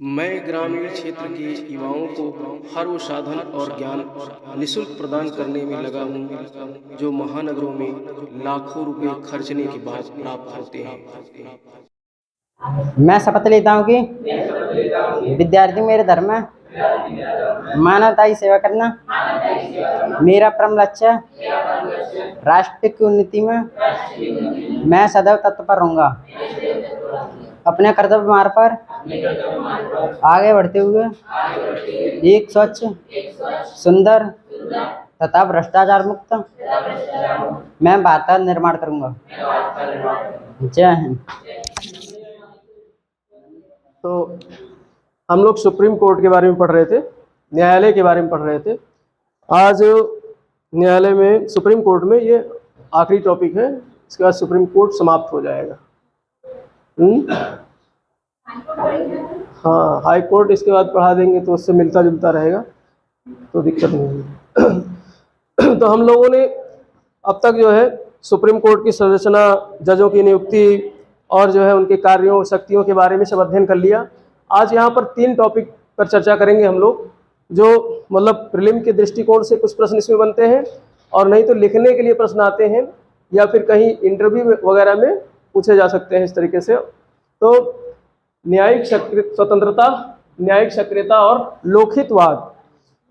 मैं ग्रामीण क्षेत्र के युवाओं को हर वो साधन और ज्ञान निःशुल्क प्रदान करने में लगा हूँ जो महानगरों में लाखों रुपए खर्चने के बाद प्राप्त होते हैं। मैं शपथ लेता हूँ कि विद्यार्थी मेरे धर्म में मानवता की सेवा करना मेरा परम लक्ष्य है। राष्ट्र की उन्नति में मैं सदैव तत्पर रहूँगा। अपने कर्तव्य मार्ग पर आगे बढ़ते हुए एक स्वच्छ, सुंदर तथा भ्रष्टाचार मुक्त मैं भारत का निर्माण करूँगा। जय हिंद। तो हम लोग सुप्रीम कोर्ट के बारे में पढ़ रहे थे, न्यायालय के बारे में पढ़ रहे थे। आज न्यायालय में सुप्रीम कोर्ट में ये आखिरी टॉपिक है, इसके बाद सुप्रीम कोर्ट समाप्त हो जाएगा। हाँ, हाई कोर्ट इसके बाद पढ़ा देंगे तो उससे मिलता जुलता रहेगा, तो दिक्कत नहीं होगी। तो हम लोगों ने अब तक जो है सुप्रीम कोर्ट की संरचना, जजों की नियुक्ति और जो है उनके कार्यों शक्तियों के बारे में सब अध्ययन कर लिया। आज यहाँ पर 3 टॉपिक पर चर्चा करेंगे हम लोग, जो मतलब प्रीलिम के दृष्टिकोण से कुछ प्रश्न इसमें बनते हैं और नहीं तो लिखने के लिए प्रश्न आते हैं या फिर कहीं इंटरव्यू वगैरह में पूछे जा सकते हैं इस तरीके से। तो न्यायिक स्वतंत्रता, न्यायिक सक्रियता और लोकहितवाद,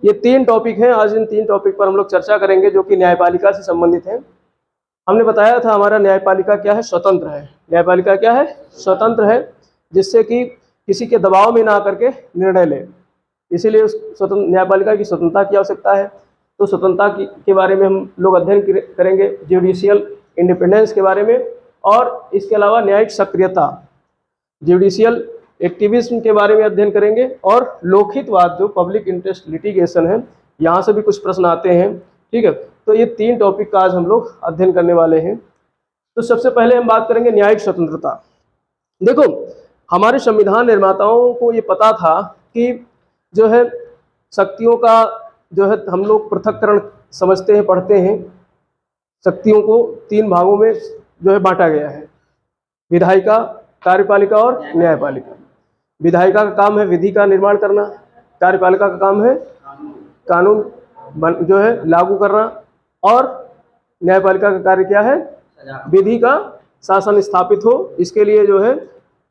ये 3 टॉपिक हैं। आज इन 3 टॉपिक पर हम लोग चर्चा करेंगे जो कि न्यायपालिका से संबंधित हैं। हमने बताया था हमारा न्यायपालिका क्या है, स्वतंत्र है। न्यायपालिका क्या है, स्वतंत्र है, जिससे कि किसी के दबाव में ना करके निर्णय ले। इसीलिए उस स्वतंत्र न्यायपालिका की स्वतंत्रता की आवश्यकता है। तो स्वतंत्रता के बारे में हम लोग अध्ययन करेंगे, जुडिशियल इंडिपेंडेंस के बारे में, और इसके अलावा न्यायिक सक्रियता, जुडिशियल एक्टिविज्म के बारे में अध्ययन करेंगे, और लोकहितवाद जो पब्लिक इंटरेस्ट लिटिगेशन है, यहाँ से भी कुछ प्रश्न आते हैं। ठीक है, तो ये 3 टॉपिक का आज हम लोग अध्ययन करने वाले हैं। तो सबसे पहले हम बात करेंगे न्यायिक स्वतंत्रता। देखो, हमारे संविधान निर्माताओं को ये पता था कि जो है शक्तियों का जो है हम लोग पृथक्करण समझते हैं, पढ़ते हैं। शक्तियों को 3 भागों में जो है बांटा गया है, विधायिका, कार्यपालिका और न्यायपालिका। विधायिका का काम है विधि का निर्माण करना, कार्यपालिका का काम है कानून जो है लागू करना, और न्यायपालिका का कार्य क्या है, विधि का शासन स्थापित हो। इसके लिए जो है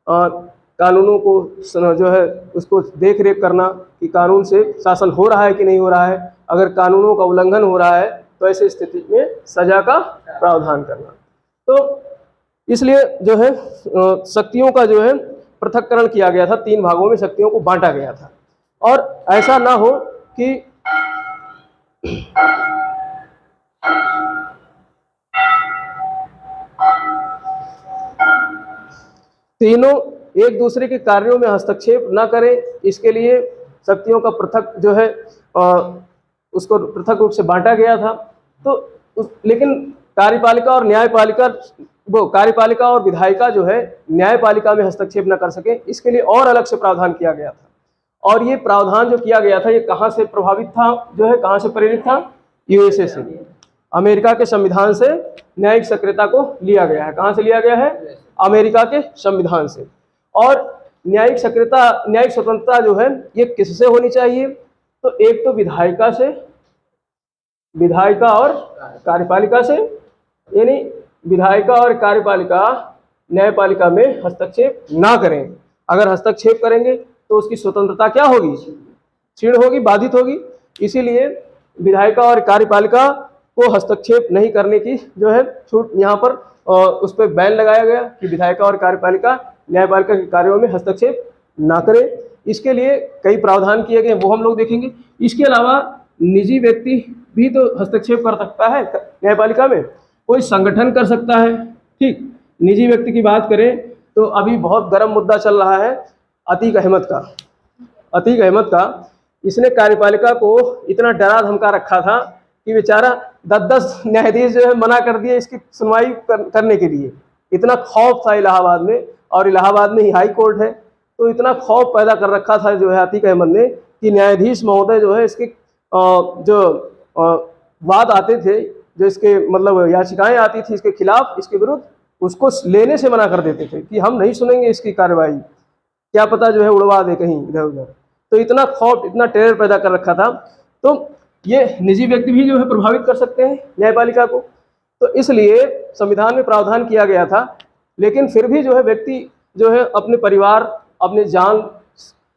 कानूनों को जो है उसको देख रेख करना कि कानून से शासन हो रहा है कि नहीं हो रहा है। अगर कानूनों का उल्लंघन हो रहा है तो ऐसी स्थिति में सजा का प्रावधान करना। तो इसलिए जो है शक्तियों का जो है पृथक्करण किया गया था, 3 भागों में शक्तियों को बांटा गया था। और ऐसा ना हो कि तीनों एक दूसरे के कार्यों में हस्तक्षेप ना करें, इसके लिए शक्तियों का पृथक जो है उसको पृथक रूप से बांटा गया था। तो लेकिन कार्यपालिका और न्यायपालिका, वो कार्यपालिका और विधायिका जो है न्यायपालिका में हस्तक्षेप न कर सके, इसके लिए और अलग से प्रावधान किया गया था। और ये प्रावधान जो किया गया था ये कहाँ से प्रभावित था, जो है कहाँ से प्रेरित था, यूएसए से, अमेरिका के संविधान से न्यायिक सक्रियता को लिया गया है। कहाँ से लिया गया है, अमेरिका के संविधान से। और न्यायिक सक्रियता, न्यायिक स्वतंत्रता जो है ये किससे होनी चाहिए, तो एक तो विधायिका से, विधायिका और कार्यपालिका से, यानी विधायिका और कार्यपालिका न्यायपालिका में हस्तक्षेप ना करें। अगर हस्तक्षेप करेंगे तो उसकी स्वतंत्रता क्या होगी, क्षीण होगी, बाधित होगी। इसीलिए विधायिका और कार्यपालिका को हस्तक्षेप नहीं करने की जो है छूट, यहाँ पर उस पर बैन लगाया गया कि विधायिका और कार्यपालिका न्यायपालिका के कार्यों में हस्तक्षेप ना करें। इसके लिए कई प्रावधान किए गए, वो हम लोग देखेंगे। इसके अलावा निजी व्यक्ति भी तो हस्तक्षेप कर सकता है न्यायपालिका में, कोई संगठन कर सकता है। ठीक, निजी व्यक्ति की बात करें तो अभी बहुत गर्म मुद्दा चल रहा है अतीक अहमद का। अतीक अहमद का, इसने कार्यपालिका को इतना डरा धमका रखा था कि बेचारा 10-10 न्यायाधीश जो है मना कर दिए इसकी सुनवाई करने के लिए। इतना खौफ था इलाहाबाद में, और इलाहाबाद में ही हाई कोर्ट है, तो इतना खौफ पैदा कर रखा था जो है अतीक अहमद ने कि न्यायाधीश महोदय जो है इसके जो वाद आते थे, जो इसके मतलब याचिकाएं आती थी इसके खिलाफ, इसके विरुद्ध, उसको लेने से मना कर देते थे कि हम नहीं सुनेंगे इसकी कार्रवाई। क्या पता जो है उड़वा दे कहीं इधर उधर। तो इतना खौफ, इतना टेरर पैदा कर रखा था। तो ये निजी व्यक्ति भी जो है प्रभावित कर सकते हैं न्यायपालिका को। तो इसलिए संविधान में प्रावधान किया गया था, लेकिन फिर भी जो है व्यक्ति जो है अपने परिवार, अपने जान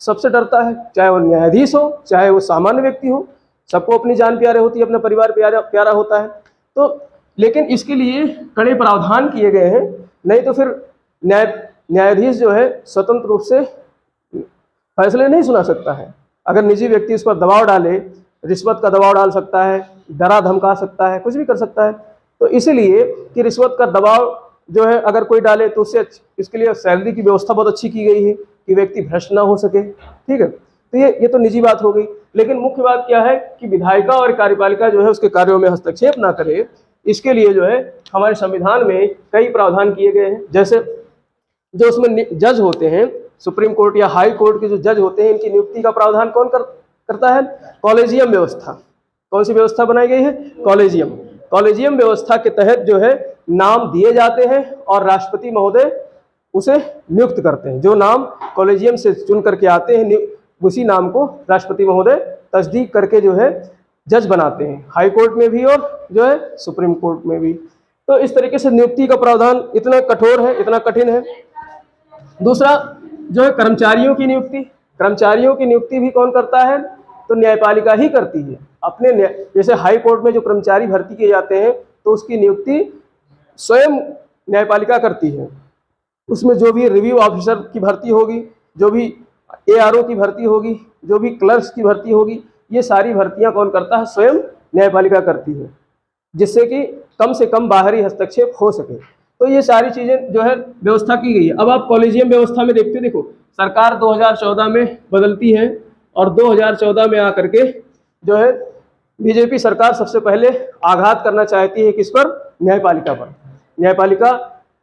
सबसे डरता है, चाहे वो न्यायाधीश हो, चाहे वो सामान्य व्यक्ति हो, सबको अपनी जान प्यारे होती है, अपना परिवार प्यारा होता है। तो लेकिन इसके लिए कड़े प्रावधान किए गए हैं, नहीं तो फिर न्यायाधीश जो है स्वतंत्र रूप से फैसले नहीं सुना सकता है। अगर निजी व्यक्ति उस पर दबाव डाले, रिश्वत का दबाव डाल सकता है, डरा धमका सकता है, कुछ भी कर सकता है। तो इसीलिए कि रिश्वत का दबाव जो है अगर कोई डाले तो उससे इसके लिए सैलरी की व्यवस्था बहुत अच्छी की गई है कि व्यक्ति भ्रष्ट ना हो सके। ठीक है, तो ये तो निजी बात हो गई। लेकिन मुख्य बात क्या है कि विधायिका और कार्यपालिका जो है उसके कार्यों में हस्तक्षेप ना करे, इसके लिए जो है हमारे संविधान में कई प्रावधान किए गए हैं। जैसे जो उसमें जज होते हैं, सुप्रीम कोर्ट या हाई कोर्ट के जो जज होते हैं, इनकी नियुक्ति का प्रावधान कौन करता है? कॉलेजियम व्यवस्था। कौन सी व्यवस्था बनाई गई है? कॉलेजियम। कॉलेजियम व्यवस्था के तहत जो है नाम दिए जाते हैं और राष्ट्रपति महोदय उसे नियुक्त करते हैं। जो नाम कॉलेजियम से चुन करके आते हैं, उसी नाम को राष्ट्रपति महोदय तस्दीक करके जो है जज बनाते हैं, हाई कोर्ट में भी और जो है सुप्रीम कोर्ट में भी। तो इस तरीके से नियुक्ति का प्रावधान इतना कठोर है, इतना कठिन है। दूसरा जो है कर्मचारियों की नियुक्ति। कर्मचारियों की नियुक्ति भी कौन करता है? तो न्यायपालिका ही करती है। अपने जैसे हाई कोर्ट में जो कर्मचारी भर्ती किए जाते हैं तो उसकी नियुक्ति स्वयं न्यायपालिका करती है। उसमें जो भी रिव्यू ऑफिसर की भर्ती होगी, जो भी ARO की भर्ती होगी, जो भी क्लर्क्स की भर्ती होगी, ये सारी भर्तियां कौन करता है? स्वयं न्यायपालिका करती है, जिससे कि कम से कम बाहरी हस्तक्षेप हो सके। तो ये सारी चीज़ें जो है व्यवस्था की गई है। अब आप कॉलेजियम व्यवस्था में देखते हो, देखो सरकार 2014 में बदलती है और 2014 में आकर के जो है बीजेपी सरकार सबसे पहले आघात करना चाहती है किस पर? न्यायपालिका पर। न्यायपालिका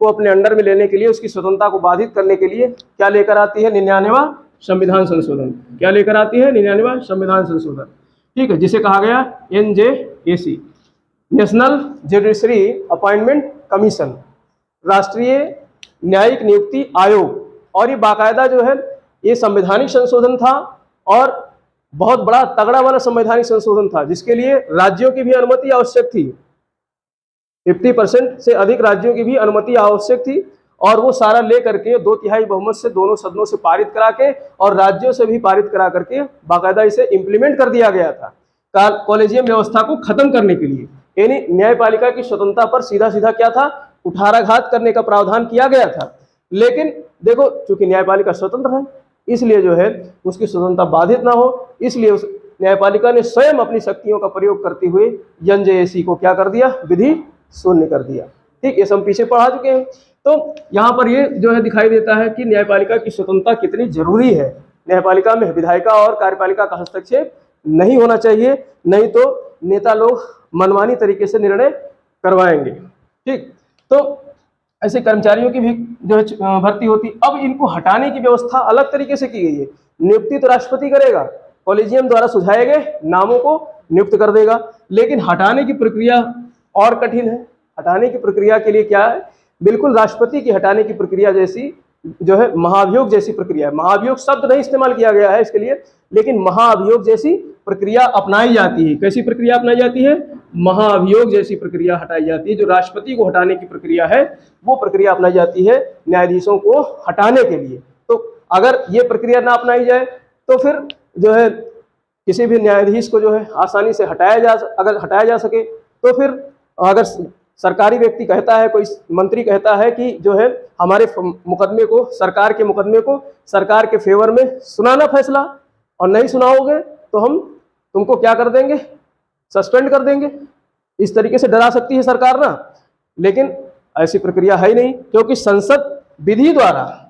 को अपने अंडर में लेने के लिए, उसकी स्वतंत्रता को बाधित करने के लिए क्या लेकर आती है? 99वां संविधान संशोधन। क्या लेकर आती है? 99वां संविधान संशोधन। ठीक है, जिसे कहा गया NJAC, national judiciary appointment commission, राष्ट्रीय न्यायिक नियुक्ति आयोग। और ये बाकायदा जो है ये संवैधानिक संशोधन था और बहुत बड़ा तगड़ा वाला संवैधानिक संशोधन था, जिसके लिए राज्यों की भी अनुमति आवश्यक थी। 50% से अधिक राज्यों की भी अनुमति आवश्यक थी और वो सारा ले करके 2/3 बहुमत से दोनों सदनों से पारित करा के और राज्यों से भी पारित करा करके बाकायदा इसे इम्प्लीमेंट कर दिया गया था कॉलेजियम व्यवस्था को खत्म करने के लिए। यानी न्यायपालिका की स्वतंत्रता पर सीधा सीधा क्या था? कुठाराघात करने का प्रावधान किया गया था। लेकिन देखो, चूंकि न्यायपालिका स्वतंत्र है, इसलिए जो है उसकी स्वतंत्रता बाधित ना हो, इसलिए उस न्यायपालिका ने स्वयं अपनी शक्तियों का प्रयोग करते हुए NJAC को क्या कर दिया? विधि शून्य कर दिया। ठीक, ये सब पीछे पढ़ा चुके हैं। तो यहाँ पर ये जो है दिखाई देता है कि न्यायपालिका की स्वतंत्रता कितनी जरूरी है। न्यायपालिका में विधायिका और कार्यपालिका का हस्तक्षेप नहीं होना चाहिए, नहीं तो नेता लोग मनमानी तरीके से निर्णय करवाएंगे। ठीक, तो ऐसे कर्मचारियों की भी जो है भर्ती होती। अब इनको हटाने की व्यवस्था अलग तरीके से की गई है। नियुक्ति तो राष्ट्रपति करेगा, कॉलेजियम द्वारा सुझाए गए नामों को नियुक्त कर देगा, लेकिन हटाने की प्रक्रिया और कठिन है। हटाने की प्रक्रिया के लिए क्या है? बिल्कुल राष्ट्रपति की हटाने की प्रक्रिया जैसी जो है महाभियोग जैसी प्रक्रिया है। महाभियोग शब्द नहीं इस्तेमाल किया गया है इसके लिए, लेकिन महाअभियोग जैसी प्रक्रिया अपनाई जाती है। कैसी प्रक्रिया अपनाई जाती है? महाअभियोग जैसी प्रक्रिया हटाई जाती है। जो राष्ट्रपति को हटाने की प्रक्रिया है वो प्रक्रिया अपनाई जाती है न्यायाधीशों को हटाने के लिए। तो अगर ये प्रक्रिया ना अपनाई जाए तो फिर जो है किसी भी न्यायाधीश को जो है आसानी से अगर हटाया जा सके तो फिर अगर सरकारी व्यक्ति कहता है, कोई मंत्री कहता है कि जो है हमारे मुकदमे को, सरकार के मुकदमे को सरकार के फेवर में सुनाना फैसला, और नहीं सुनाओगे तो हम तुमको क्या कर देंगे? सस्पेंड कर देंगे। इस तरीके से डरा सकती है सरकार ना, लेकिन ऐसी प्रक्रिया है ही नहीं, क्योंकि संसद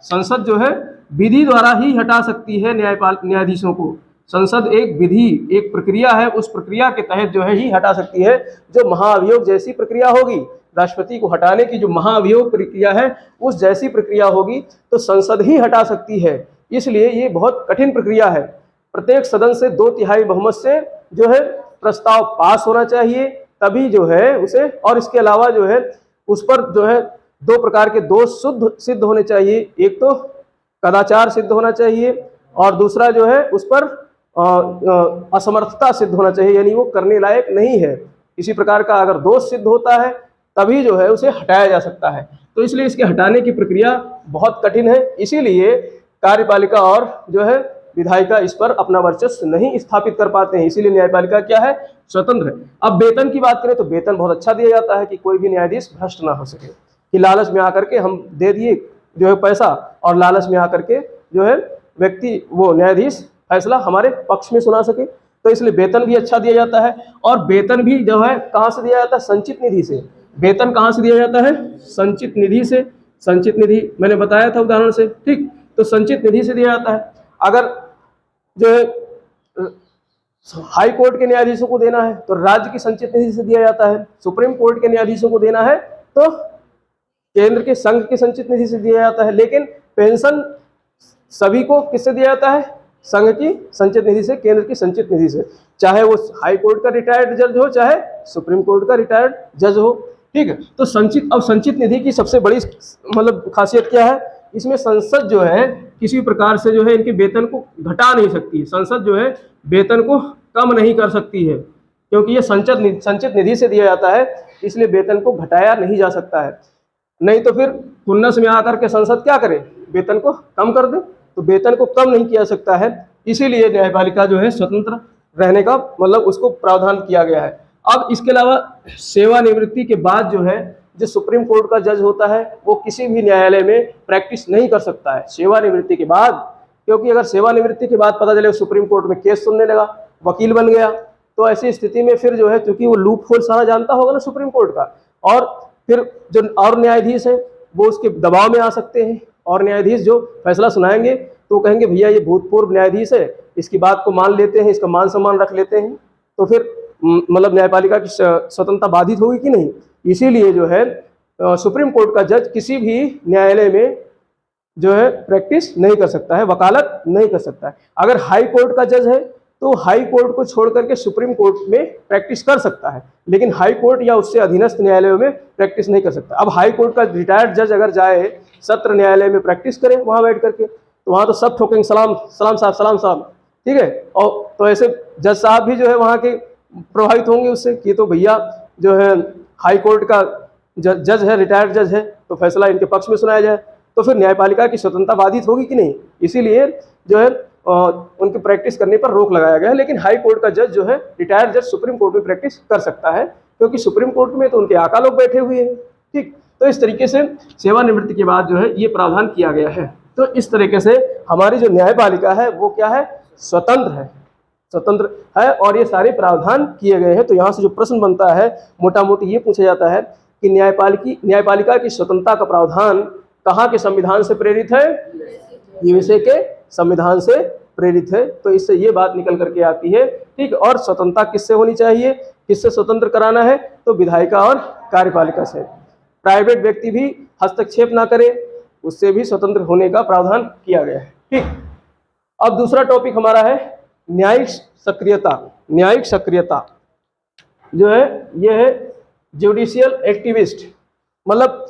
संसद जो है विधि द्वारा ही हटा सकती है न्यायाधीशों को। संसद एक विधि, एक प्रक्रिया है, उस प्रक्रिया के तहत जो है ही हटा सकती है। जो महाअभियोग जैसी प्रक्रिया होगी, राष्ट्रपति को हटाने की जो महाअभियोग प्रक्रिया है उस जैसी प्रक्रिया होगी तो संसद ही हटा सकती है। इसलिए ये बहुत कठिन प्रक्रिया है। प्रत्येक सदन से 2/3 बहुमत से जो है प्रस्ताव पास होना चाहिए, तभी जो है उसे, और इसके अलावा जो है उस पर जो है 2 प्रकार के दोष सिद्ध होने चाहिए। एक तो कदाचार सिद्ध होना चाहिए, और दूसरा जो है उस पर असमर्थता सिद्ध होना चाहिए, यानी वो करने लायक नहीं है। किसी प्रकार का अगर दोष सिद्ध होता है तभी जो है उसे हटाया जा सकता है। तो इसलिए इसके हटाने की प्रक्रिया बहुत कठिन है, इसीलिए कार्यपालिका और जो है विधायिका इस पर अपना वर्चस्व नहीं स्थापित कर पाते हैं। इसीलिए न्यायपालिका क्या है, स्वतंत्र है। अब वेतन की बात करें तो वेतन बहुत अच्छा दिया जाता है कि कोई भी न्यायाधीश भ्रष्ट ना हो सके, कि लालच में आकर के हम दे दिए जो है पैसा, और लालच में आकर के जो है व्यक्ति वो न्यायाधीश फैसला हमारे पक्ष में सुना सके। तो इसलिए वेतन भी अच्छा दिया जाता है, और वेतन भी जो है कहाँ से दिया जाता है, संचित निधि से। वेतन कहाँ से दिया जाता है, संचित निधि से। संचित निधि मैंने बताया था उदाहरण से, ठीक। तो संचित निधि से दिया जाता है। अगर जो है हाई कोर्ट के न्यायाधीशों को देना है तो राज्य की संचित निधि से दिया जाता है, सुप्रीम कोर्ट के न्यायाधीशों को देना है तो केंद्र के संघ की संचित निधि से दिया जाता है। लेकिन पेंशन सभी को किससे दिया जाता है, संघ की संचित निधि से, केंद्र की संचित निधि से, चाहे वो हाई कोर्ट का रिटायर्ड जज हो, चाहे सुप्रीम कोर्ट का रिटायर्ड जज हो, ठीक है। तो संचित निधि की सबसे बड़ी मतलब खासियत क्या है, इसमें संसद जो है किसी प्रकार से जो है इनके वेतन को घटा नहीं सकती। संसद जो है वेतन को कम नहीं कर सकती है, क्योंकि ये संचित निधि से दिया जाता है, इसलिए वेतन को घटाया नहीं जा सकता है। नहीं तो फिर खुन्नस में आकर के संसद क्या करे, वेतन को कम कर दे, तो वेतन को कम नहीं किया सकता है। इसीलिए न्यायपालिका जो है स्वतंत्र रहने का मतलब उसको प्रावधान किया गया है। अब इसके अलावा सेवानिवृत्ति के बाद जो है जो सुप्रीम कोर्ट का जज होता है वो किसी भी न्यायालय में प्रैक्टिस नहीं कर सकता है सेवानिवृत्ति के बाद, क्योंकि अगर सेवानिवृत्ति के बाद पता चले सुप्रीम कोर्ट में केस सुनने लगा, वकील बन गया, तो ऐसी स्थिति में फिर जो है, क्योंकि वो लूप होल सारा जानता होगा ना सुप्रीम कोर्ट का, और फिर जो और न्यायाधीश है वो उसके दबाव में आ सकते हैं, और न्यायाधीश जो फैसला सुनाएंगे तो कहेंगे भैया ये भूतपूर्व न्यायाधीश है, इसकी बात को मान लेते हैं, इसका मान सम्मान रख लेते हैं, तो फिर मतलब न्यायपालिका की स्वतंत्रता बाधित होगी कि नहीं। इसीलिए जो है सुप्रीम कोर्ट का जज किसी भी न्यायालय में जो है प्रैक्टिस नहीं कर सकता है, वकालत नहीं कर सकता है। अगर हाई कोर्ट का जज है तो हाई कोर्ट को छोड़ करके सुप्रीम कोर्ट में प्रैक्टिस कर सकता है, लेकिन हाई कोर्ट या उससे अधीनस्थ न्यायालयों में प्रैक्टिस नहीं कर सकता। अब हाई कोर्ट का रिटायर्ड जज अगर जाए सत्र न्यायालय में प्रैक्टिस करे वहाँ बैठ करके, तो वहाँ तो सब ठोकेंगे सलाम सलाम साहब, सलाम साहब, ठीक है। और तो ऐसे जज साहब भी जो है वहाँ के प्रभावित होंगे उससे कि तो भैया जो है हाई कोर्ट का जज है, रिटायर्ड जज है, तो फैसला इनके पक्ष में सुनाया जाए, तो फिर न्यायपालिका की स्वतंत्रता बाधित होगी कि नहीं। इसीलिए जो है उनकी प्रैक्टिस करने पर रोक लगाया गया है। लेकिन हाई कोर्ट का जज जो है, रिटायर्ड जज सुप्रीम कोर्ट में प्रैक्टिस कर सकता है, क्योंकि सुप्रीम कोर्ट में तो उनके आका लोग बैठे हुए हैं, ठीक। तो इस तरीके से सेवानिवृत्ति के बाद जो है ये प्रावधान किया गया है। तो इस तरीके से हमारी जो न्यायपालिका है वो क्या है, स्वतंत्र है, स्वतंत्र है, और ये सारे प्रावधान किए गए हैं। तो यहाँ से जो प्रश्न बनता है मोटा मोटी ये पूछा जाता है कि न्यायपालिका की स्वतंत्रता का प्रावधान कहाँ के संविधान से प्रेरित है, यूएसए के संविधान से प्रेरित है। तो इससे ये बात निकल करके आती है, ठीक। और स्वतंत्रता किससे होनी चाहिए, किससे स्वतंत्र कराना है, तो विधायिका और कार्यपालिका से। प्राइवेट व्यक्ति भी हस्तक्षेप ना करे, उससे भी स्वतंत्र होने का प्रावधान किया गया है, ठीक। अब दूसरा टॉपिक हमारा है न्यायिक सक्रियता। न्यायिक सक्रियता जो है ये है जुडिशियल एक्टिविस्ट, मतलब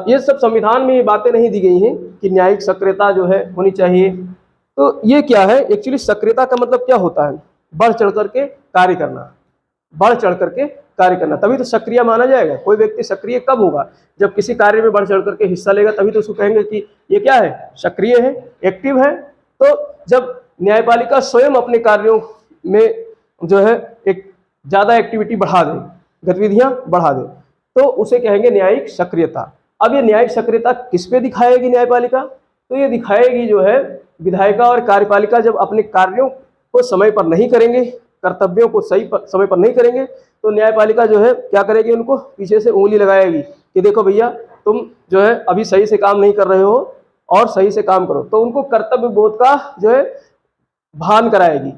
ये सब संविधान में ये बातें नहीं दी गई हैं कि न्यायिक सक्रियता जो है होनी चाहिए। तो ये क्या है, एक्चुअली सक्रियता का मतलब क्या होता है, बढ़ चढ़ करके कार्य करना, बढ़ चढ़ करके कार्य करना, तभी तो सक्रिय माना जाएगा। कोई व्यक्ति सक्रिय कब होगा, जब किसी कार्य में बढ़ चढ़ करके हिस्सा लेगा, तभी तो उसको कहेंगे कि ये क्या है, सक्रिय है, एक्टिव है। तो जब न्यायपालिका स्वयं अपने कार्यों में जो है एक ज़्यादा एक्टिविटी बढ़ा दे, गतिविधियां बढ़ा दे, तो उसे कहेंगे न्यायिक सक्रियता। अब ये न्यायिक सक्रियता किस पे दिखाएगी न्यायपालिका, तो ये दिखाएगी जो है विधायिका और कार्यपालिका जब अपने कार्यों को समय पर नहीं करेंगे, कर्तव्यों को समय पर नहीं करेंगे, तो न्यायपालिका जो है क्या करेगी, उनको पीछे से उंगली लगाएगी कि देखो भैया तुम जो है अभी सही से काम नहीं कर रहे हो और सही से काम करो। तो उनको कर्तव्य बोध का जो है भान कराएगी।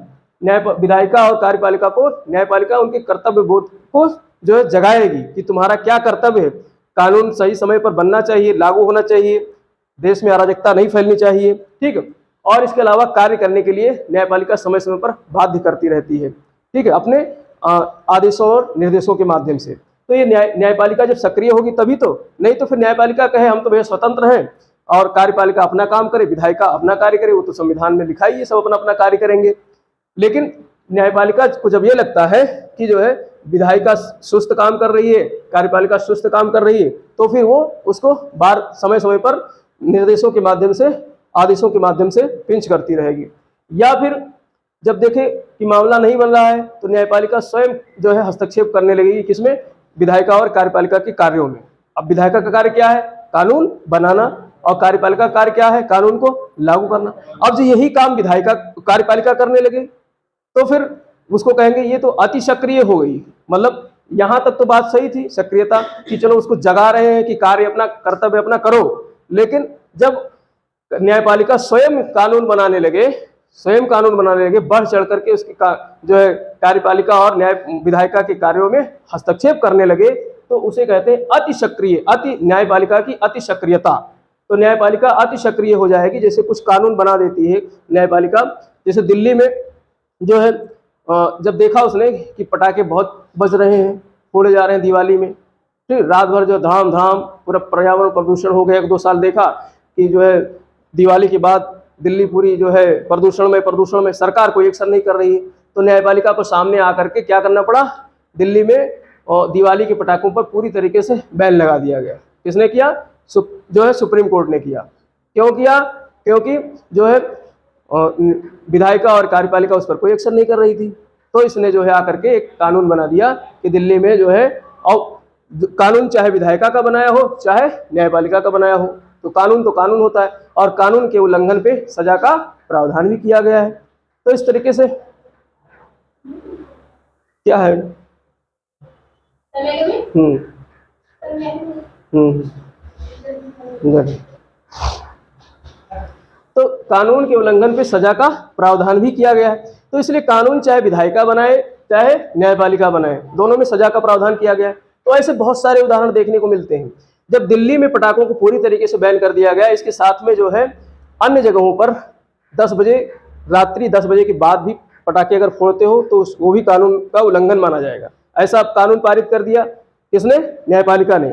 विधायिका और कार्यपालिका को न्यायपालिका उनके कर्तव्य बोध को जो है जगाएगी कि तुम्हारा क्या कर्तव्य है, कानून सही समय पर बनना चाहिए, लागू होना चाहिए, देश में अराजकता नहीं फैलनी चाहिए, ठीक है। और इसके अलावा कार्य करने के लिए न्यायपालिका समय समय पर बाध्य करती रहती है, ठीक है, अपने आदेशों और निर्देशों के माध्यम से। तो ये न्यायपालिका जब सक्रिय होगी तभी तो, नहीं तो फिर न्यायपालिका कहे हम तो भैया स्वतंत्र हैं, और कार्यपालिका अपना काम करे, विधायिका अपना कार्य करे, वो तो संविधान में लिखा ही है, सब अपना अपना कार्य करेंगे। लेकिन न्यायपालिका को जब ये लगता है कि जो है विधायिका सुस्त काम कर रही है, कार्यपालिका सुस्त काम कर रही है, तो फिर वो उसको बार समय समय पर निर्देशों के माध्यम से, आदेशों के माध्यम से पिंच करती रहेगी। या फिर जब देखे कि मामला नहीं बन रहा है तो न्यायपालिका स्वयं जो है हस्तक्षेप करने लगेगी, किसमें, विधायिका और कार्यपालिका के कार्यों में। अब विधायिका का कार्य क्या है, कानून बनाना, और कार्यपालिका का कार्य क्या है, कानून को लागू करना। अब जो यही काम विधायिका कार्यपालिका करने लगे तो फिर उसको कहेंगे ये तो अति सक्रिय हो गई। मतलब यहां तक तो बात सही थी, सक्रियता कि चलो उसको जगा रहे हैं कि कार्य अपना, कर्तव्य अपना करो। लेकिन जब न्यायपालिका स्वयं कानून बनाने लगे, बढ़ चढ़ करके उसकी जो है कार्यपालिका और विधायिका के कार्यों में हस्तक्षेप करने लगे, तो उसे कहते हैं अति सक्रिय, न्यायपालिका की अति सक्रियता। तो न्यायपालिका अति सक्रिय हो जाएगी। जैसे कुछ कानून बना देती है न्यायपालिका, जैसे दिल्ली में जो है जब देखा उसने कि पटाखे बहुत बज रहे हैं, फोड़े जा रहे हैं दिवाली में, ठीक, रात भर जो धाम पूरा पर्यावरण प्रदूषण हो गया। 1-2 साल देखा कि जो है दिवाली के बाद दिल्ली पूरी जो है प्रदूषण में, सरकार कोई एक्शन नहीं कर रही है। तो न्यायपालिका को सामने आकर के क्या करना पड़ा, दिल्ली में दिवाली के पटाखों पर पूरी तरीके से बैन लगा दिया गया। किसने किया, जो है सुप्रीम कोर्ट ने किया। क्यों किया, क्योंकि जो है विधायिका और कार्यपालिका उस पर कोई एक्शन नहीं कर रही थी। तो इसने जो है आकर के एक कानून बना दिया कि दिल्ली में जो है, और कानून चाहे विधायिका का बनाया हो चाहे न्यायपालिका का बनाया हो, तो कानून होता है, और कानून के उल्लंघन पे सजा का प्रावधान भी किया गया है। तो इस तरीके से क्या है, तो कानून के उल्लंघन पे सजा का प्रावधान भी किया गया है। तो इसलिए कानून चाहे विधायिका बनाए चाहे न्यायपालिका बनाए, दोनों में सजा का प्रावधान किया गया है। तो ऐसे बहुत सारे उदाहरण देखने को मिलते हैं। जब दिल्ली में पटाखों को पूरी तरीके से बैन कर दिया गया, इसके साथ में जो है अन्य जगहों पर 10 बजे, रात्रि 10 बजे के बाद भी पटाखे अगर फोड़ते हो तो वो भी कानून का उल्लंघन माना जाएगा। ऐसा कानून पारित कर दिया किसने, न्यायपालिका ने,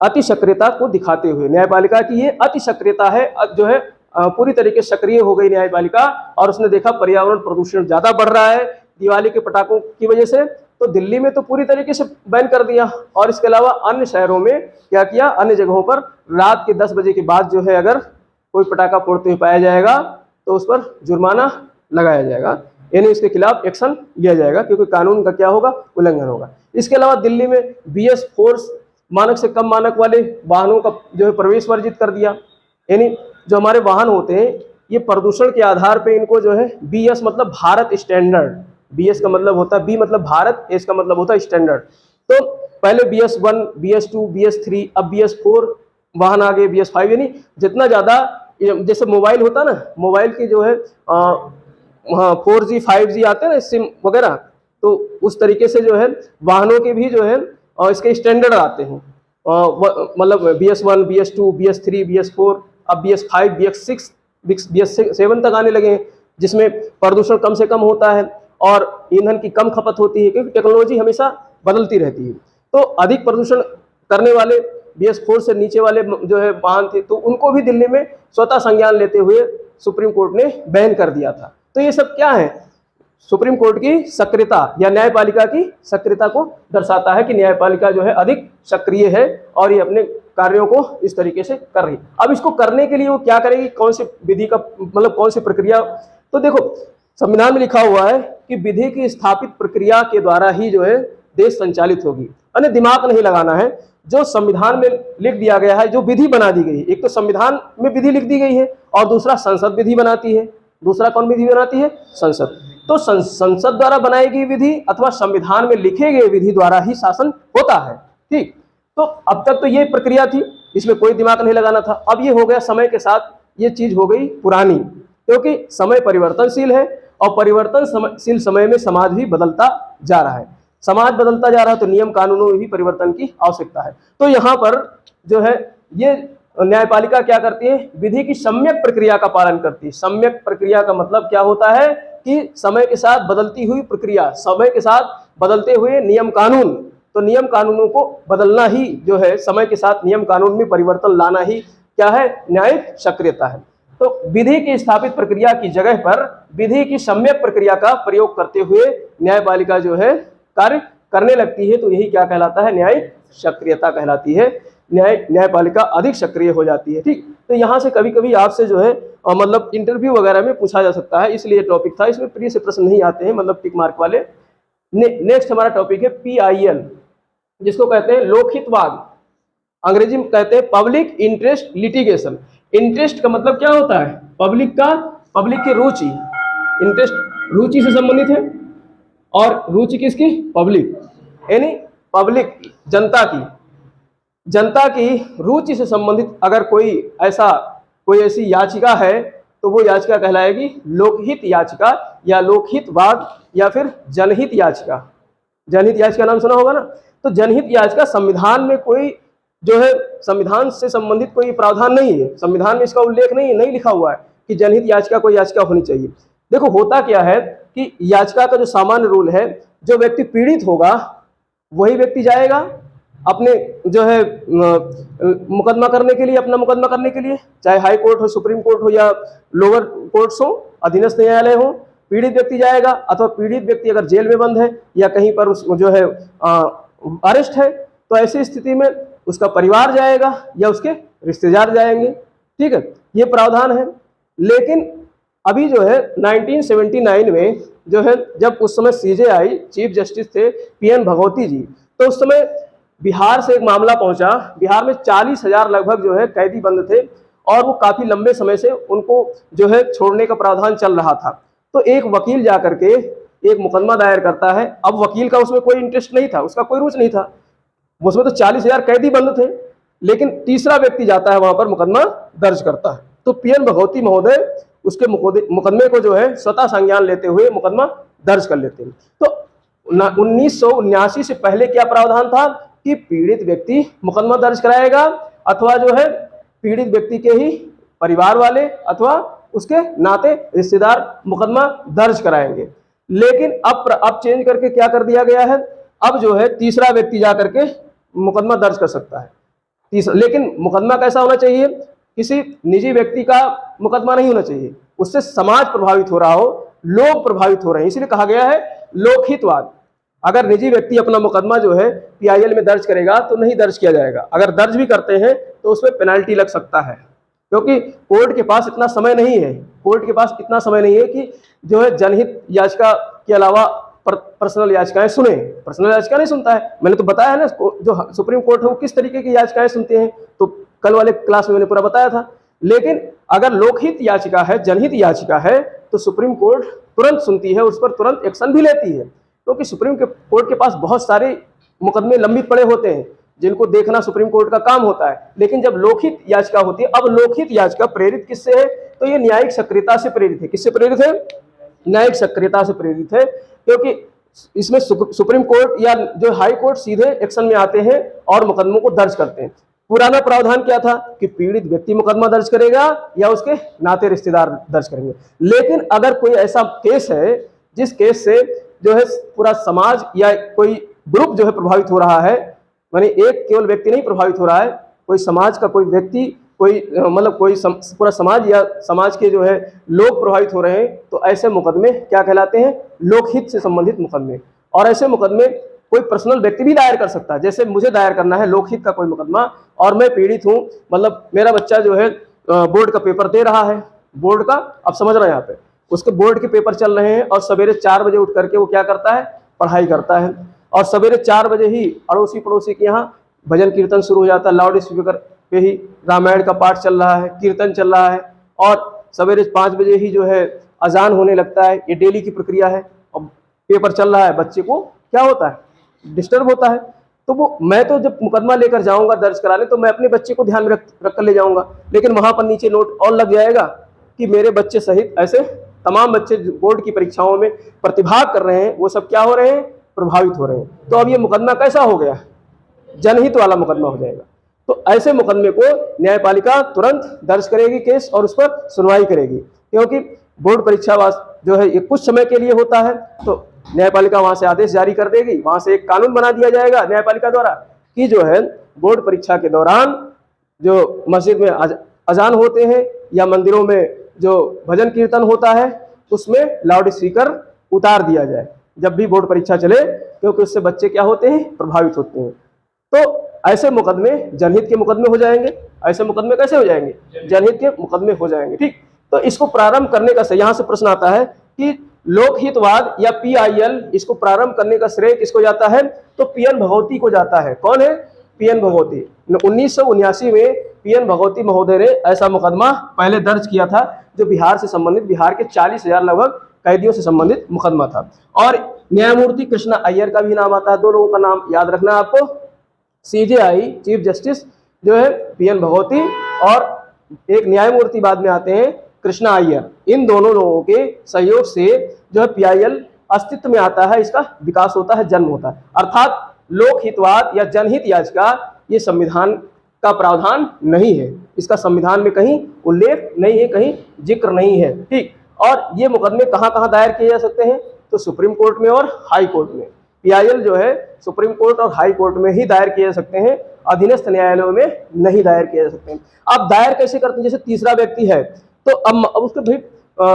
अति सक्रियता को दिखाते हुए। न्यायपालिका की ये अति सक्रियता है, जो है पूरी तरीके से सक्रिय हो गई न्यायपालिका, और उसने देखा पर्यावरण प्रदूषण ज्यादा बढ़ रहा है दिवाली के पटाखों की वजह से, तो दिल्ली में तो पूरी तरीके से बैन कर दिया। और इसके अलावा अन्य शहरों में क्या किया, अन्य जगहों पर रात के 10 बजे के बाद जो है अगर कोई पटाखा फोड़ते हुए पाया जाएगा तो उस पर जुर्माना लगाया जाएगा, यानी इसके खिलाफ एक्शन लिया जाएगा, क्योंकि कानून का क्या होगा, उल्लंघन होगा। इसके अलावा दिल्ली में BS4 मानक से कम मानक वाले वाहनों का जो है प्रवेश वर्जित कर दिया। यानी जो हमारे वाहन होते हैं ये प्रदूषण के आधार पे इनको जो है BS मतलब भारत स्टैंडर्ड, BS का मतलब होता है, B मतलब भारत, S का मतलब होता है स्टैंडर्ड। तो पहले BS1, BS2, BS3, अब BS4 वाहन आ गए, BS5, यानी जितना ज़्यादा, जैसे मोबाइल होता ना, मोबाइल की जो है 4G 5G आते हैं ना सिम वगैरह, तो उस तरीके से जो है वाहनों के भी जो है और इसके स्टैंडर्ड आते हैं, मतलब BS1, BS2, BS3, BS4, अब BS5, BS6, BS7 तक आने लगे हैं, जिसमें प्रदूषण कम से कम होता है और ईंधन की कम खपत होती है, क्योंकि टेक्नोलॉजी हमेशा बदलती रहती है। तो अधिक प्रदूषण करने वाले BS4 से नीचे वाले जो है वाहन थे, तो उनको भी दिल्ली में स्वतः संज्ञान लेते हुए सुप्रीम कोर्ट ने बैन कर दिया था। तो ये सब क्या है, सुप्रीम कोर्ट की सक्रियता या न्यायपालिका की सक्रियता को दर्शाता है कि न्यायपालिका जो है अधिक सक्रिय है और ये अपने कार्यों को इस तरीके से कर रही है। अब इसको करने के लिए वो क्या करेगी, कौन सी विधि का मतलब कौन सी प्रक्रिया, तो देखो संविधान में लिखा हुआ है कि विधि की स्थापित प्रक्रिया के द्वारा ही जो है देश संचालित होगी। अन्य दिमाग नहीं लगाना है, जो संविधान में लिख दिया गया है, जो विधि बना दी गई है, एक तो संविधान में विधि लिख दी गई है और दूसरा संसद विधि बनाती है। दूसरा कौन विधि बनाती है, संसद। तो संसद द्वारा बनाई गई विधि अथवा संविधान में लिखे गए विधि द्वारा ही शासन होता है, ठीक। तो अब तक तो ये प्रक्रिया थी, इसमें कोई दिमाग नहीं लगाना था। अब ये हो गया, समय के साथ ये चीज हो गई पुरानी, क्योंकि समय परिवर्तनशील है और परिवर्तनशील समय में समाज भी बदलता जा रहा है। समाज बदलता जा रहा है तो नियम कानूनों में भी परिवर्तन की आवश्यकता है। तो यहाँ पर जो है ये न्यायपालिका क्या करती है, विधि की सम्यक प्रक्रिया का पालन करती है। सम्यक प्रक्रिया का मतलब क्या होता है कि समय के साथ बदलती हुई प्रक्रिया, समय के साथ बदलते हुए नियम कानून। तो नियम कानूनों को बदलना ही जो है, समय के साथ नियम कानून में परिवर्तन लाना ही क्या है, न्यायिक सक्रियता है। तो विधि की स्थापित प्रक्रिया की जगह पर विधि की सम्यक प्रक्रिया का प्रयोग करते हुए न्यायपालिका जो है कार्य करने लगती है, तो यही क्या कहलाता है, न्यायिक सक्रियता कहलाती है। न्यायपालिका अधिक सक्रिय हो जाती है। ठीक, तो यहाँ से कभी कभी आपसे जो है मतलब इंटरव्यू वगैरह में पूछा जा सकता है, इसलिए टॉपिक था, इसमें प्री से प्रश्न नहीं आते हैं, मतलब टिक मार्क वाले। नेक्स्ट हमारा टॉपिक है PIL, जिसको कहते हैं लोकहितवाद, अंग्रेजी में कहते हैं पब्लिक इंटरेस्ट लिटिगेशन। इंटरेस्ट का मतलब क्या होता है, पब्लिक की रुचि, इंटरेस्ट रुचि से संबंधित है, और रुचि किसकी, पब्लिक, यानी पब्लिक जनता की रुचि से संबंधित अगर कोई ऐसी याचिका है तो वो याचिका कहलाएगी लोकहित याचिका या लोकहितवाद या फिर जनहित याचिका। जनहित याचिका नाम सुना होगा ना। तो जनहित याचिका संविधान में कोई जो है, संविधान से संबंधित कोई प्रावधान नहीं है, संविधान में इसका उल्लेख नहीं लिखा हुआ है कि जनहित याचिका कोई याचिका होनी चाहिए। देखो होता क्या है कि याचिका का जो सामान्य रूल है, जो व्यक्ति पीड़ित होगा वही व्यक्ति जाएगा अपने जो है मुकदमा करने के लिए, अपना मुकदमा करने के लिए, चाहे हाई कोर्ट हो, सुप्रीम कोर्ट हो या लोअर कोर्ट्स हो, अधीनस्थ न्यायालय हो, पीड़ित व्यक्ति जाएगा। अथवा पीड़ित व्यक्ति अगर जेल में बंद है या कहीं पर उस जो है अरेस्ट है, तो ऐसी स्थिति में उसका परिवार जाएगा या उसके रिश्तेदार जाएंगे। ठीक है, ये प्रावधान है। लेकिन अभी जो है 1979 में जो है, जब उस समय CJI चीफ जस्टिस थे PN भगवती जी, तो उस समय बिहार से एक मामला पहुंचा। बिहार में 40,000 लगभग जो है कैदी बंद थे, और वो काफी लंबे समय से उनको जो है छोड़ने का प्रावधान चल रहा था। तो एक वकील जाकर के एक मुकदमा दायर करता है। अब वकील का उसमें कोई इंटरेस्ट नहीं था, उसका कोई रुचि नहीं था, उसमें तो 40,000 कैदी बंद थे, लेकिन तीसरा व्यक्ति जाता है वहां पर मुकदमा दर्ज करता है। तो PN भगवती महोदय उसके मुकदमे को जो है स्वतः संज्ञान लेते हुए मुकदमा दर्ज कर लेते हैं। तो 1979 से पहले क्या प्रावधान था कि पीड़ित व्यक्ति मुकदमा दर्ज कराएगा, अथवा जो है पीड़ित व्यक्ति के ही परिवार वाले अथवा उसके नाते रिश्तेदार मुकदमा दर्ज कराएंगे। लेकिन अब चेंज करके क्या कर दिया गया है, अब जो है तीसरा व्यक्ति जा करके मुकदमा दर्ज कर सकता है। लेकिन मुकदमा कैसा होना चाहिए, किसी निजी व्यक्ति का मुकदमा नहीं होना चाहिए, उससे समाज प्रभावित हो रहा हो, लोग प्रभावित हो रहे हैं, इसलिए कहा गया है लोकहितवाद। अगर निजी व्यक्ति अपना मुकदमा जो है PIL में दर्ज करेगा तो नहीं दर्ज किया जाएगा, अगर दर्ज भी करते हैं तो उसमें पेनल्टी लग सकता है, क्योंकि कोर्ट के पास इतना समय नहीं है, कि जो है जनहित याचिका के अलावा पर्सनल याचिकाएं सुने। पर्सनल याचिका नहीं सुनता है, मैंने तो बताया है ना, जो सुप्रीम कोर्ट है वो किस तरीके की याचिकाएं सुनते हैं, तो कल वाले क्लास में मैंने पूरा बताया था। लेकिन अगर लोकहित याचिका है, जनहित याचिका है, तो सुप्रीम कोर्ट तुरंत सुनती है, उस पर तुरंत एक्शन भी लेती है, क्योंकि सुप्रीम कोर्ट के पास बहुत सारे मुकदमे लंबित पड़े होते हैं जिनको देखना सुप्रीम कोर्ट का काम होता है। लेकिन जब लोकहित याचिका होती है, अब लोकहित याचिका प्रेरित किससे है, तो ये न्यायिक सक्रियता से प्रेरित है। किससे प्रेरित है, न्यायिक सक्रियता से प्रेरित है, क्योंकि इसमें सुप्रीम कोर्ट या जो हाई कोर्ट सीधे एक्शन में आते हैं और मुकदमों को दर्ज करते हैं। पुराना प्रावधान क्या था कि पीड़ित व्यक्ति मुकदमा दर्ज करेगा या उसके नाते रिश्तेदार दर्ज करेंगे। लेकिन अगर कोई ऐसा केस है जिस केस से जो है पूरा समाज या कोई ग्रुप जो है प्रभावित हो रहा है, माने एक केवल व्यक्ति नहीं प्रभावित हो रहा है, कोई समाज का कोई व्यक्ति, कोई मतलब कोई पूरा समाज या समाज के जो है लोग प्रभावित हो रहे हैं, तो ऐसे मुकदमे क्या कहलाते हैं, लोकहित से संबंधित मुकदमे। और ऐसे मुकदमे कोई पर्सनल व्यक्ति भी दायर कर सकता है, जैसे मुझे दायर करना है लोकहित का कोई मुकदमा और मैं पीड़ित हूँ, मतलब मेरा बच्चा जो है बोर्ड का पेपर दे रहा है, बोर्ड का, अब समझ रहे हैं यहाँ पे, उसके बोर्ड के पेपर चल रहे हैं और सवेरे 4 बजे उठ करके वो क्या करता है, पढ़ाई करता है, और सवेरे 4 बजे ही अड़ोसी पड़ोसी के यहाँ भजन कीर्तन शुरू हो जाता है, लाउड स्पीकर पे ही रामायण का पाठ चल रहा है, कीर्तन चल रहा है, और सवेरे 5 बजे ही जो है अजान होने लगता है। ये डेली की प्रक्रिया है। अब पेपर चल रहा है, बच्चे को क्या होता है, डिस्टर्ब होता है। तो वो मैं तो जब मुकदमा लेकर जाऊंगा दर्ज कराने, तो मैं अपने बच्चे को ध्यान में रख कर ले जाऊंगा, लेकिन वहां पर नीचे नोट और लग जाएगा कि मेरे बच्चे सहित ऐसे तमाम बच्चे बोर्ड की परीक्षाओं में प्रतिभाग कर रहे हैं, वो सब क्या हो रहे हैं, प्रभावित हो रहे हैं। तो अब ये मुकदमा कैसा हो गया, जनहित वाला मुकदमा हो जाएगा। तो ऐसे मुकदमे को न्यायपालिका तुरंत दर्ज करेगी केस और उस पर सुनवाई करेगी, क्योंकि बोर्ड परीक्षा जो है ये कुछ समय के लिए होता है। तो न्यायपालिका वहां से आदेश जारी कर देगी, वहां से एक कानून बना दिया जाएगा न्यायपालिका द्वारा कि जो है बोर्ड परीक्षा के दौरान जो मस्जिद में अजान होते हैं या मंदिरों में जो भजन कीर्तन होता है उसमें लाउड स्पीकर उतार दिया जाए जब भी बोर्ड परीक्षा चले, क्योंकि उससे बच्चे क्या होते हैं, प्रभावित होते हैं। तो ऐसे मुकदमे जनहित के मुकदमे हो जाएंगे। ऐसे मुकदमे कैसे हो जाएंगे, जनहित के मुकदमे हो जाएंगे। ठीक, तो इसको प्रारंभ करने का यहाँ से प्रश्न आता है कि लोकहितवाद या PIL, इसको प्रारंभ करने का श्रेय किसको जाता है, तो PN भगवती को जाता है। कौन है, PN भगवती। 1979 में PN भगवती महोदय ने ऐसा मुकदमा पहले दर्ज किया था, जो बिहार से संबंधित, बिहार के 40,000 लगभग कैदियों से संबंधित मुकदमा था। और न्यायमूर्ति कृष्णा अय्यर का भी नाम आता है, दो लोगों का नाम याद रखना आपको। CJI चीफ जस्टिस जो है PN भगवती, और एक न्यायमूर्ति बाद में आते हैं कृष्णा अय्यर। इन दोनों लोगों के सहयोग से जो है PIL अस्तित्व में आता है, इसका विकास होता है, जन्म होता है। अर्थात लोकहितवाद या जनहित याचिका ये संविधान का प्रावधान नहीं है, इसका संविधान में कहीं उल्लेख नहीं है, कहीं जिक्र नहीं है। ठीक, और ये मुकदमे कहाँ कहाँ दायर किए जा सकते हैं, तो सुप्रीम कोर्ट में और हाई कोर्ट में। PIL जो है सुप्रीम कोर्ट और हाई कोर्ट में ही दायर किए जा सकते हैं, अधीनस्थ न्यायालयों में नहीं दायर किए जा सकते हैं। अब दायर कैसे करते हैं, जैसे तीसरा व्यक्ति है तो अब उसको भाई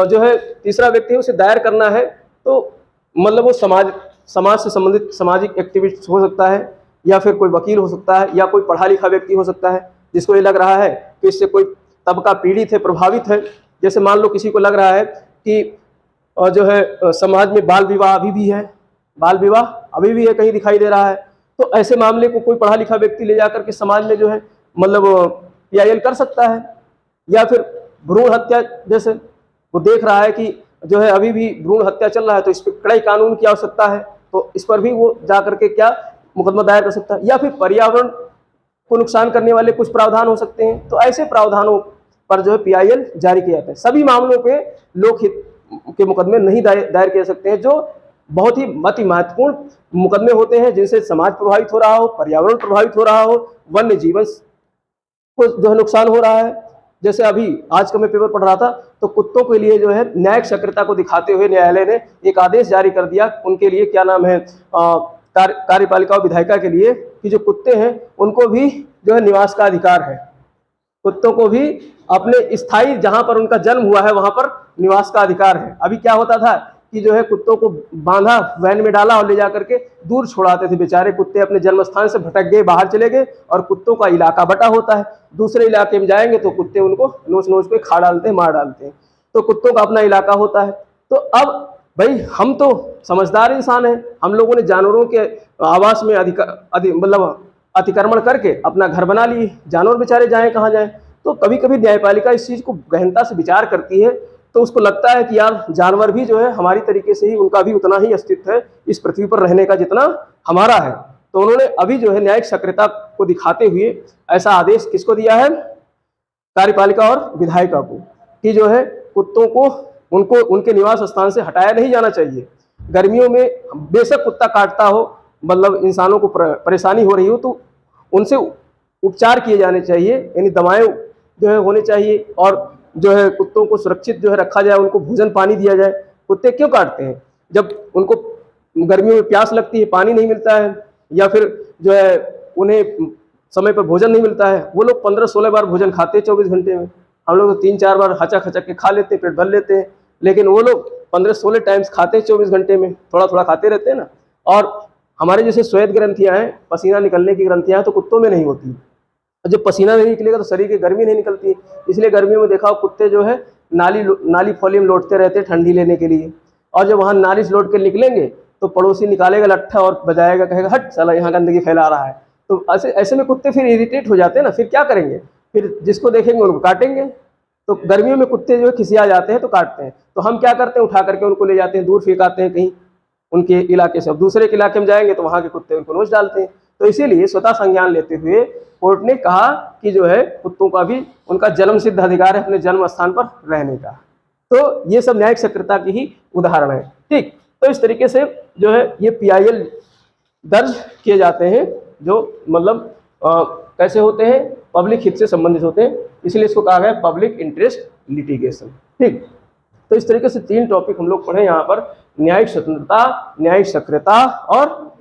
जो है तीसरा व्यक्ति है उसे दायर करना है, तो मतलब वो समाज से संबंधित सामाजिक एक्टिविस्ट हो सकता है, या फिर कोई वकील हो सकता है, या कोई पढ़ा लिखा व्यक्ति हो सकता है जिसको ये लग रहा है कि इससे कोई तबका पीड़ित है, प्रभावित है। जैसे मान लो किसी को लग रहा है कि जो है समाज में बाल विवाह अभी भी है, बाल विवाह अभी भी है, कहीं दिखाई दे रहा है, तो ऐसे मामले को कोई पढ़ा लिखा व्यक्ति ले जाकर के समाज में जो है मतलब PIL कर सकता है। या फिर भ्रूण हत्या, जैसे वो देख रहा है कि जो है अभी भी भ्रूण हत्या चल रहा है, तो इस पर कड़े कानून की आवश्यकता है, तो इस पर भी वो जा करके क्या मुकदमा दायर कर सकता है। या फिर पर्यावरण को नुकसान करने वाले कुछ प्रावधान हो सकते हैं, तो ऐसे प्रावधानों पर जो है PIL जारी किया जाता है। सभी मामलों पे लोकहित के मुकदमे नहीं दायर किए सकते हैं, जो बहुत ही अति महत्वपूर्ण मुकदमे होते हैं, जिनसे समाज प्रभावित हो रहा हो, पर्यावरण प्रभावित हो रहा हो, वन्य जीवन को जो है नुकसान हो रहा है। जैसे अभी आज का मैं पेपर पढ़ रहा था, तो कुत्तों के लिए जो है न्यायिक सक्रियता को दिखाते हुए न्यायालय ने एक आदेश जारी कर दिया, उनके लिए क्या नाम है, कार्यपालिका और विधायिका के लिए, कि जो कुत्ते हैं उनको भी जो है निवास का अधिकार है, कुत्तों को भी अपने स्थायी जहां पर उनका जन्म हुआ है वहां पर निवास का अधिकार है। अभी क्या होता था कि जो है कुत्तों को बांधा, वैन में डाला और ले जाकर के दूर छोड़ाते थे। बेचारे कुत्ते अपने जन्म स्थान से भटक गए, बाहर चले गए, और कुत्तों का इलाका बटा होता है, दूसरे इलाके में जाएंगे तो कुत्ते उनको नोच नोच पे खा डालते हैं, मार डालते हैं, तो कुत्तों का अपना इलाका होता है। तो अब भाई हम तो समझदार इंसान हैं, हम लोगों ने जानवरों के आवास में मतलब अतिक्रमण करके अपना घर बना लिए, जानवर बेचारे जाएं कहाँ जाएं। तो कभी कभी न्यायपालिका इस चीज़ को गहनता से विचार करती है, तो उसको लगता है कि यार जानवर भी जो है हमारी तरीके से ही, उनका भी उतना ही अस्तित्व है इस पृथ्वी पर रहने का जितना हमारा है। तो उन्होंने अभी जो है न्यायिक सक्रियता को दिखाते हुए ऐसा आदेश किसको दिया है, कार्यपालिका और विधायिका को, कि जो है कुत्तों को उनको उनके निवास स्थान से हटाया नहीं जाना चाहिए। गर्मियों में बेशक कुत्ता काटता हो, मतलब इंसानों को परेशानी हो रही हो, तो उनसे उपचार किए जाने चाहिए, यानी दवाएं जो है होने चाहिए, और जो है कुत्तों को सुरक्षित जो है रखा जाए, उनको भोजन पानी दिया जाए। कुत्ते क्यों काटते हैं, जब उनको गर्मियों में प्यास लगती है, पानी नहीं मिलता है, या फिर जो है उन्हें समय पर भोजन नहीं मिलता है। वो लोग 15-16 बार भोजन खाते हैं 24 घंटे में, हम लोग तो 3-4 बार हचक हचक के खा लेते हैं, पेट भर लेते हैं, लेकिन वो लोग 15-16 टाइम्स खाते हैं 24 घंटे में, थोड़ा थोड़ा खाते रहते हैं ना। और हमारे जैसे श्वेत ग्रंथियाँ हैं, पसीना निकलने की ग्रंथियाँ हैं, तो कुत्तों में नहीं होती। जब पसीना नहीं निकलेगा तो शरीर की गर्मी नहीं निकलती है, इसलिए गर्मियों में देखा कुत्ते जो है नाली फॉली में लौटते रहते हैं ठंडी लेने के लिए। और जब वहाँ नाली से लौट के निकलेंगे तो पड़ोसी निकालेगा लट्ठा और बजाएगा, कहेगा हट साला यहाँ गंदगी फैला रहा है। तो ऐसे में कुत्ते फिर इरिटेट हो जाते हैं ना, फिर क्या करेंगे, फिर जिसको देखेंगे उनको काटेंगे। तो गर्मियों में कुत्ते जो है खिसिया जाते हैं तो काटते हैं, तो हम क्या करते हैं, उठा करके उनको ले जाते हैं, दूर फेंक आते हैं कहीं उनके इलाके से। अब दूसरे के इलाके में जाएंगे तो वहाँ के कुत्ते उनको नोच डालते हैं। तो इसीलिए स्वतः संज्ञान लेते हुए कोर्ट ने कहा कि जो है कुत्तों का भी उनका जन्म सिद्ध अधिकार है अपने जन्म स्थान पर रहने का। तो ये सब न्यायिक सक्रियता की ही उदाहरण है। ठीक, तो इस तरीके से जो है ये PIL दर्ज किए जाते हैं, जो मतलब कैसे होते हैं, पब्लिक हित से संबंधित होते हैं, इसलिए इसको कहा गया पब्लिक इंटरेस्ट लिटिगेशन। ठीक, तो इस तरीके से 3 टॉपिक हम लोग पढ़े यहाँ पर, न्यायिक स्वतंत्रता, न्यायिक सक्रियता और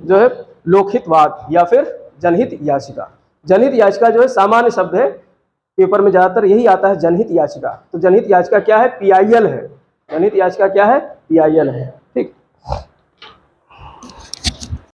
जो है लोकहितवाद या फिर जनहित याचिका। जनहित याचिका जो है सामान्य शब्द है, पेपर में ज़्यादातर यही आता है, जनहित याचिका। तो जनहित याचिका क्या है? PIL है। जनहित याचिका क्या है? PIL है।